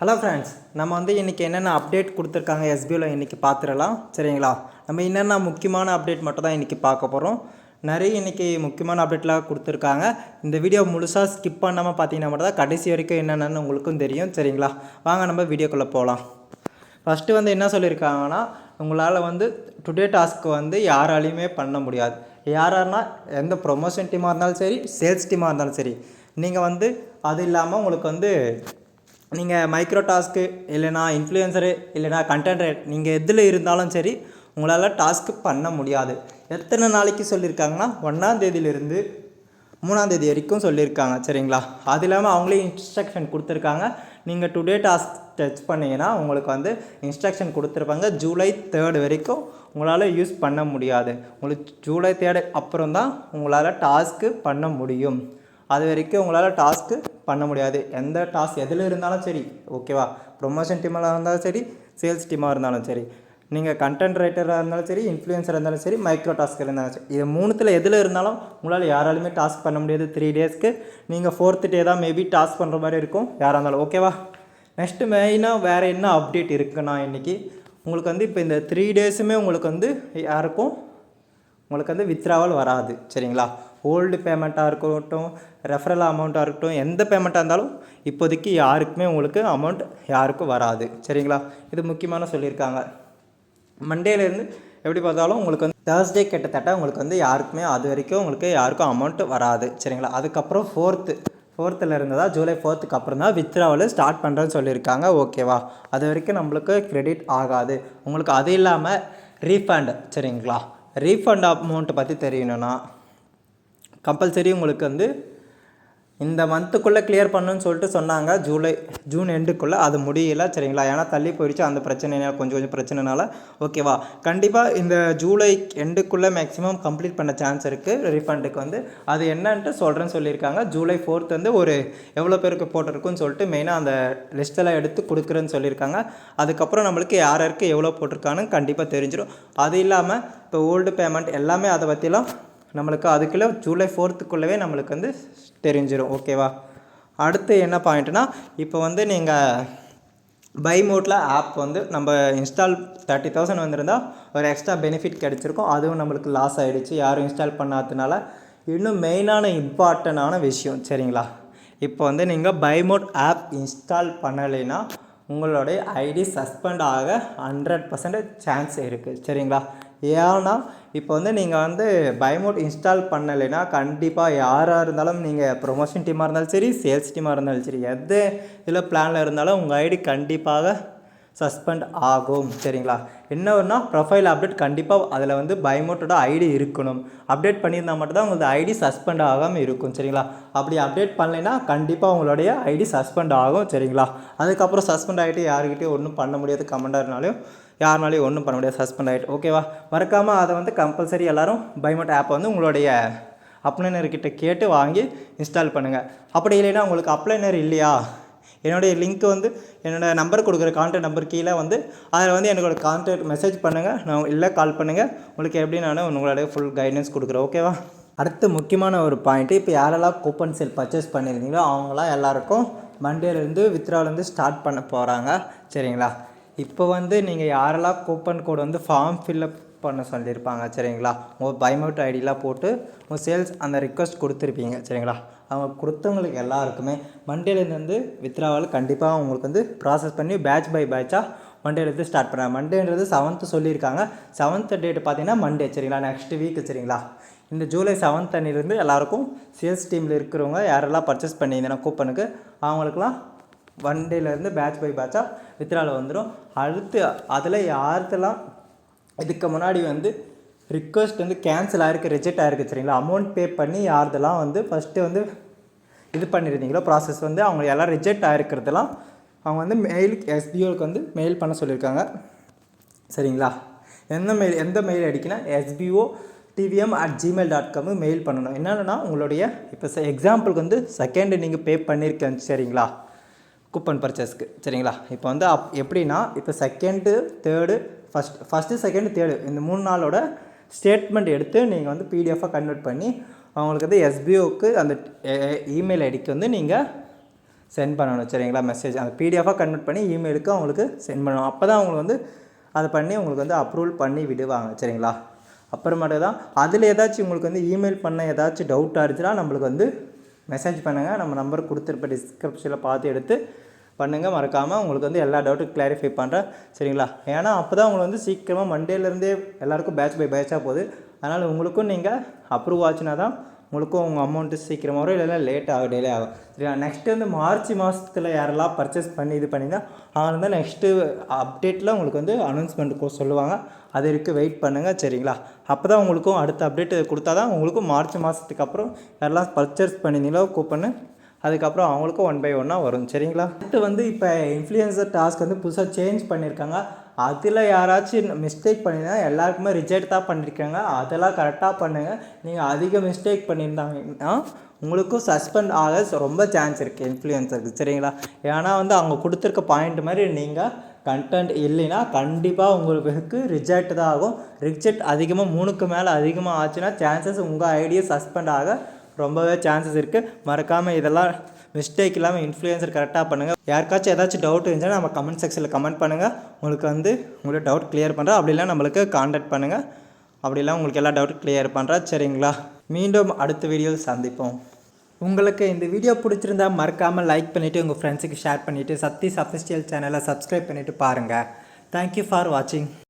Hello friends, நம்ம இன்றைக்கி என்னென்ன அப்டேட் கொடுத்துருக்காங்க எஸ்பிஐயில் இன்றைக்கி பார்த்துடலாம். சரிங்களா? நம்ம என்னென்ன முக்கியமான அப்டேட் மட்டும் தான் இன்றைக்கி பார்க்க போகிறோம். நிறைய இன்றைக்கி முக்கியமான அப்டேட்லாம் கொடுத்துருக்காங்க. இந்த வீடியோ முழுசாக ஸ்கிப் பண்ணாமல் பார்த்தீங்கன்னா மட்டும் தான் கடைசி வரைக்கும் என்னென்னு உங்களுக்கும் தெரியும். சரிங்களா? வாங்க நம்ம வீடியோக்குள்ளே போகலாம். ஃபஸ்ட்டு என்ன சொல்லியிருக்காங்கன்னா, உங்களால் டுடே டாஸ்க்கு யாராலையுமே பண்ண முடியாது. யாராருன்னா எந்த ப்ரொமோஷன் டீமாக இருந்தாலும் சரி, சேல்ஸ் டீமாக இருந்தாலும் சரி, நீங்கள் அது இல்லாமல் உங்களுக்கு நீங்கள் மைக்ரோ டாஸ்க்கு இல்லைனா இன்ஃப்ளூயன்சரு இல்லைனா கண்டென்ட் நீங்கள் எதில் இருந்தாலும் சரி உங்களால் டாஸ்க்கு பண்ண முடியாது. எத்தனை நாளைக்கு சொல்லியிருக்காங்கன்னா 1ஆம் தேதியிலிருந்து 3ஆம் தேதி வரைக்கும் சொல்லியிருக்காங்க. சரிங்களா? அது இல்லாமல் அவங்களே இன்ஸ்ட்ரக்ஷன் கொடுத்துருக்காங்க. நீங்கள் டுடே டாஸ்க் டச் பண்ணிங்கன்னா உங்களுக்கு இன்ஸ்ட்ரக்ஷன் கொடுத்துருப்பாங்க. ஜூலை 3 வரைக்கும் உங்களால் யூஸ் பண்ண முடியாது. உங்களுக்கு ஜூலை 3 அப்புறம் தான் உங்களால் டாஸ்க்கு பண்ண முடியும். அது வரைக்கும் உங்களால் டாஸ்க்கு பண்ண முடியாது. எந்த டாஸ்க் எதில் இருந்தாலும் சரி, ஓகேவா? ப்ரொமோஷன் டீமாக இருந்தாலும் சரி, சேல்ஸ் டீமாக இருந்தாலும் சரி, நீங்கள் கண்டென்ட் ரைட்டராக இருந்தாலும் சரி, இன்ஃப்ளூயன்சராக இருந்தாலும் சரி, மைக்ரோ டாஸ்க் இருந்தாலும் சரி, இது மூணுத்தில் எதில் இருந்தாலும் உங்களால் யாராலுமே டாஸ்க் பண்ண முடியாது 3 டேஸ்க்கு. நீங்கள் 4th டே தான் மேபி டாஸ்க் பண்ணுற மாதிரி இருக்கும் யாராக இருந்தாலும், ஓகேவா? நெக்ஸ்ட்டு மெயினாக வேறு என்ன அப்டேட் இருக்குன்னா, இன்றைக்கி உங்களுக்கு இப்போ இந்த 3 டேஸுமே உங்களுக்கு யாருக்கும் உங்களுக்கு வித்ட்ராவல் வராது. சரிங்களா? ஓல்டு பேமெண்ட்டாக இருக்கட்டும், ரெஃபரல் அமௌண்ட்டாக இருக்கட்டும், எந்த பேமெண்ட்டாக இருந்தாலும் இப்போதைக்கு யாருக்குமே உங்களுக்கு அமௌண்ட் யாருக்கும் வராது. சரிங்களா? இது முக்கியமான சொல்லியிருக்காங்க. மண்டேலேருந்து எப்படி பார்த்தாலும் உங்களுக்கு தேர்ஸ்டே கிட்டத்தட்ட உங்களுக்கு யாருக்குமே அது வரைக்கும் உங்களுக்கு யாருக்கும் அமௌண்ட் வராது. சரிங்களா? அதுக்கப்புறம் 4th இருந்ததா ஜூலை 4th அப்புறம் தான் வித்ட்ராவல் ஸ்டார்ட் பண்ணுறேன்னு சொல்லியிருக்காங்க. ஓகேவா? அது வரைக்கும் நம்மளுக்கு கிரெடிட் ஆகாது. உங்களுக்கு அது இல்லாமல் ரீஃபண்ட். சரிங்களா? ரீஃபண்ட் அமௌண்ட்டை பற்றி தெரியணுன்னா கம்பல்சரி உங்களுக்கு இந்த மந்த்துக்குள்ளே கிளியர் பண்ணணுன்னு சொல்லிட்டு சொன்னாங்க. ஜூன் எண்டுக்குள்ளே அது முடியல. சரிங்களா? ஏன்னா தள்ளி போயிடுச்சு அந்த பிரச்சனைனால, கொஞ்சம் பிரச்சனைனால. ஓகேவா? கண்டிப்பாக இந்த ஜூலை எண்டுக்குள்ளே மேக்ஸிமம் கம்ப்ளீட் பண்ண சான்ஸ் இருக்குது. ரீஃபண்டுக்கு அது என்னன்ட்டு சொல்கிறேன்னு சொல்லியிருக்காங்க. ஜூலை 4th ஒரு எவ்வளோ பேருக்கு போட்டிருக்குன்னு சொல்லிட்டு மெயினாக அந்த லிஸ்ட்டெல்லாம் எடுத்து கொடுக்குறேன்னு சொல்லியிருக்காங்க. அதுக்கப்புறம் நம்மளுக்கு யார் யாருக்கு எவ்வளோ போட்டிருக்கான்னு கண்டிப்பாக தெரிஞ்சிடும். அது இல்லாமல் இப்போ ஓல்டு பேமெண்ட் எல்லாமே அதை பற்றிலாம் நம்மளுக்கு அதுக்குள்ளே ஜூலை 4th நம்மளுக்கு தெரிஞ்சிடும். ஓகேவா? அடுத்து என்ன பாயிண்ட்னா, இப்போ நீங்கள் பை மோட்டில் ஆப் நம்ம இன்ஸ்டால் 30,000 வந்திருந்தால் ஒரு எக்ஸ்ட்ரா பெனிஃபிட் கிடச்சிருக்கும். அதுவும் நம்மளுக்கு லாஸ் ஆகிடுச்சு யாரும் இன்ஸ்டால் பண்ணாததுனால. இன்னும் மெயினான இம்பார்ட்டண்டான விஷயம். சரிங்களா? இப்போ நீங்கள் பை மோட் ஆப் இன்ஸ்டால் பண்ணலைன்னா உங்களுடைய ஐடி சஸ்பெண்ட் ஆக 100% சான்ஸ் இருக்குது. சரிங்களா? ஏன்னா இப்போ நீங்கள் பைமோட் இன்ஸ்டால் பண்ணலைன்னா கண்டிப்பாக யாராக இருந்தாலும் நீங்கள் ப்ரொமோஷன் டீமாக இருந்தாலும் சரி, சேல்ஸ் டீமாக இருந்தாலும் சரி, எது இதில் பிளானில் இருந்தாலும் உங்கள் ஐடி கண்டிப்பாக சஸ்பெண்ட் ஆகும். சரிங்களா? என்ன ஒன்றா ப்ரொஃபைல் அப்டேட் கண்டிப்பாக அதில் பைமோட்டோட ஐடி இருக்கணும். அப்டேட் பண்ணியிருந்தால் மட்டும்தான் உங்களது ஐடி சஸ்பெண்ட் ஆகாமல் இருக்கும். சரிங்களா? அப்படி அப்டேட் பண்ணலைன்னா கண்டிப்பாக உங்களுடைய ஐடி சஸ்பெண்ட் ஆகும். சரிங்களா? அதுக்கப்புறம் சஸ்பெண்ட் ஆகிட்டு யாருக்கிட்டையும் ஒன்றும் பண்ண முடியாது. கமெண்டாருனாலையும் யாருனாலையும் ஒன்றும் பண்ண முடியாது. சஸ்பெண்ட் ஆகிட்டு. ஓகேவா? மறக்காமல் அதை கம்பல்சரி எல்லோரும் பைமோட் ஆப்பை உங்களுடைய அப்ளைனர்கிட்ட கேட்டு வாங்கி இன்ஸ்டால் பண்ணுங்கள். அப்படி இல்லைன்னா உங்களுக்கு அப்ளைனர் இல்லையா, என்னுடைய லிங்க் என்னோடய நம்பர் கொடுக்குற கான்டாக்ட் நம்பர் கீழே அதில் என்னோட கான்டாக்ட் மெசேஜ் பண்ணுங்கள். நான் இல்லை கால் பண்ணுங்கள். உங்களுக்கு எப்படி நான் உங்களுடைய ஃபுல் கைடன்ஸ் கொடுக்குறேன். ஓகேவா? அடுத்து முக்கியமான ஒரு பாயிண்ட்டு, இப்போ யாரெல்லாம் கூப்பன் சேல் பர்ச்சேஸ் பண்ணியிருந்தீங்களோ அவங்களாம் எல்லாருக்கும் மண்டேலேருந்து வித்ட்ராலேருந்து ஸ்டார்ட் பண்ண போகிறாங்க. சரிங்களா? இப்போ நீங்கள் யாரெல்லாம் கூப்பன் கோடு ஃபார்ம் ஃபில்அப் பண்ண சொல்லியிருப்பாங்க. சரிங்களா? உங்கள் பைமோட் ஐடியெலாம் போட்டு உங்கள் சேல்ஸ் அந்த ரிக்வஸ்ட் கொடுத்துருப்பீங்க. சரிங்களா? அவங்க கொடுத்தவங்களுக்கு எல்லாருக்குமே மண்டேலேருந்து வித்ட்ராவல் கண்டிப்பாக உங்களுக்கு ப்ராசஸ் பண்ணி பேட்ச் பை பேட்சாக மண்டேலேருந்து ஸ்டார்ட் பண்ணுறாங்க. மண்டேன்றது 7th சொல்லியிருக்காங்க. 7th டேட் பார்த்தீங்கன்னா மண்டே. சரிங்களா? Next week. சரிங்களா? இந்த ஜூலை 7th அன்னிலிருந்து எல்லாருக்கும் சேல்ஸ் டீமில் இருக்கிறவங்க யாரெல்லாம் பர்ச்சேஸ் பண்ணியிருந்தேன்னா கூப்பனுக்கு அவங்களுக்குலாம் மண்டேலேருந்து பேட்ச் பை பேட்சாக வித்ட்ராவல் வந்துடும். அடுத்து அதில் யாருக்கெல்லாம் இதுக்கு முன்னாடி ரிக்வஸ்ட் கேன்சல் ஆகிருக்கு, ரிஜெக்ட் ஆகிருக்கு. சரிங்களா? அமௌண்ட் பே பண்ணி யார்தெல்லாம் ஃபஸ்ட்டு இது பண்ணியிருந்தீங்களோ ப்ராசஸ் அவங்க எல்லாம் ரிஜெக்ட் ஆகிருக்கிறதெல்லாம் அவங்க மெயிலுக்கு எஸ்பிஓக்கு மெயில் பண்ண சொல்லியிருக்காங்க. சரிங்களா? எந்த மெயில் அடிக்கினா sbo.tvm@gmail.com மெயில் பண்ணணும். என்னென்னா உங்களுடைய இப்போ எக்ஸாம்பிளுக்கு செகண்டு நீங்கள் பே பண்ணியிருக்கேன். சரிங்களா? கூப்பன் பர்ச்சேஸ்க்கு. சரிங்களா? இப்போ எப்படின்னா இப்போ second, third, first second, third இந்த 3 நாளோட ஸ்டேட்மெண்ட் எடுத்து நீங்கள் பிடிஎஃபாக கன்வெர்ட் பண்ணி அவங்களுக்கு எஸ்பிஓக்கு அந்த இமெயில் ஐடிக்கு நீங்கள் சென்ட் பண்ணணும் சரிங்களா. மெசேஜ் அந்த பிடிஎஃபாக கன்வெர்ட் பண்ணி இமெயிலுக்கு அவங்களுக்கு சென்ட் பண்ணணும். அப்போ தான் அவங்களுக்கு வந்து அதை பண்ணி உங்களுக்கு வந்து அப்ரூவல் பண்ணி விடுவாங்க சரிங்களா. அப்புறமேட்டு தான் அதில் ஏதாச்சும் உங்களுக்கு வந்து இமெயில் பண்ண ஏதாச்சும் டவுட்டாக இருந்துச்சுன்னா நம்மளுக்கு வந்து மெசேஜ் பண்ணுங்கள். நம்ம நம்பர் கொடுத்துருப்ப டிஸ்கிரிப்ஷனில் பார்த்து எடுத்து பண்ணுங்கள். மறக்காமல் உங்களுக்கு வந்து எல்லா டவுட்டும் கிளாரிஃபை பண்ணுறேன் சரிங்களா. ஏன்னா அப்போ தான் உங்களுக்கு வந்து சீக்கிரமாக மண்டேலேருந்தே எல்லாேருக்கும் பேட்ச் பை பேட்சாக போகுது. அதனால் உங்களுக்கும் நீங்கள் அப்ரூவ் ஆச்சுன்னா தான் உங்களுக்கும் உங்கள் அமௌண்ட்டு சீக்கிரமாக வரும், இல்லைன்னா லேட் ஆகும், டிலே ஆகும் சரிங்களா. நெக்ஸ்ட்டு வந்து மார்ச் மாதத்தில் யாரெல்லாம் பர்ச்சேஸ் பண்ணி இது பண்ணிங்கன்னா அவங்க தான் நெக்ஸ்ட்டு அப்டேட்டில் உங்களுக்கு வந்து அனௌன்ஸ்மெண்ட்டு சொல்லுவாங்க. அது வரைக்கும் வெயிட் பண்ணுங்கள் சரிங்களா. அப்போ தான் உங்களுக்கும் அடுத்த அப்டேட் கொடுத்தா தான் உங்களுக்கும் மார்ச் மாதத்துக்கு அப்புறம் யாரெல்லாம் பர்ச்சேஸ் பண்ணியிருந்தீங்களோ கூப்பன்னு அதுக்கப்புறம் அவங்களுக்கும் 1 by 1 வரும் சரிங்களா. அடுத்து வந்து இப்போ இன்ஃப்ளூயன்சர் டாஸ்க் வந்து புதுசாக சேஞ்ச் பண்ணியிருக்காங்க. அதில் யாராச்சும் மிஸ்டேக் பண்ணியிருந்தா எல்லாருக்குமே ரிஜெக்ட் தான் பண்ணியிருக்காங்க. அதெல்லாம் கரெக்டாக பண்ணுங்கள். நீங்கள் அதிக மிஸ்டேக் பண்ணியிருந்தாங்கன்னா உங்களுக்கும் சஸ்பெண்ட் ஆக ரொம்ப சான்ஸ் இருக்குது இன்ஃப்ளூயன்சருக்கு சரிங்களா. ஏன்னா வந்து அவங்க கொடுத்துருக்க பாயிண்ட் மாதிரி நீங்கள் கண்டென்ட் இல்லைன்னா கண்டிப்பாக உங்களுக்கு ரிஜெக்ட் தான் ஆகும். ரிஜெக்ட் அதிகமாக 3க்கு மேலே அதிகமாக ஆச்சுன்னா சான்சஸ் உங்கள் ஐடியா சஸ்பெண்ட் ஆக ரொம்பவே சான்சஸ் இருக்குது. மறக்காமல் இதெல்லாம் மிஸ்டேக் இல்லாமல் இன்ஃப்ளூயன்சர் கரெக்டாக பண்ணுங்கள். யாருக்காச்சும் ஏதாச்சும் டவுட் இருந்துச்சுன்னா நம்ம கமெண்ட் செக்ஷனில் கமெண்ட் பண்ணுங்கள். உங்களுக்கு வந்து உங்களுக்கு டவுட் கிளியர் பண்ணுறேன். அப்படிலாம் நம்மளுக்கு கான்டாக்ட் பண்ணுங்கள். அப்படிலாம் உங்களுக்கு எல்லா டவுட்டும் கிளியர் பண்ணுறேன் சரிங்களா. மீண்டும் அடுத்த வீடியோவில் சந்திப்போம். உங்களுக்கு இந்த வீடியோ பிடிச்சிருந்தா மறக்காமல் லைக் பண்ணிவிட்டு உங்கள் ஃப்ரெண்ட்ஸுக்கு ஷேர் பண்ணிவிட்டு சக்திஸ் அஃபிஷியல் சேனலை சப்ஸ்கிரைப் பண்ணிவிட்டு பாருங்கள். தேங்க்யூ ஃபார் வாட்சிங்.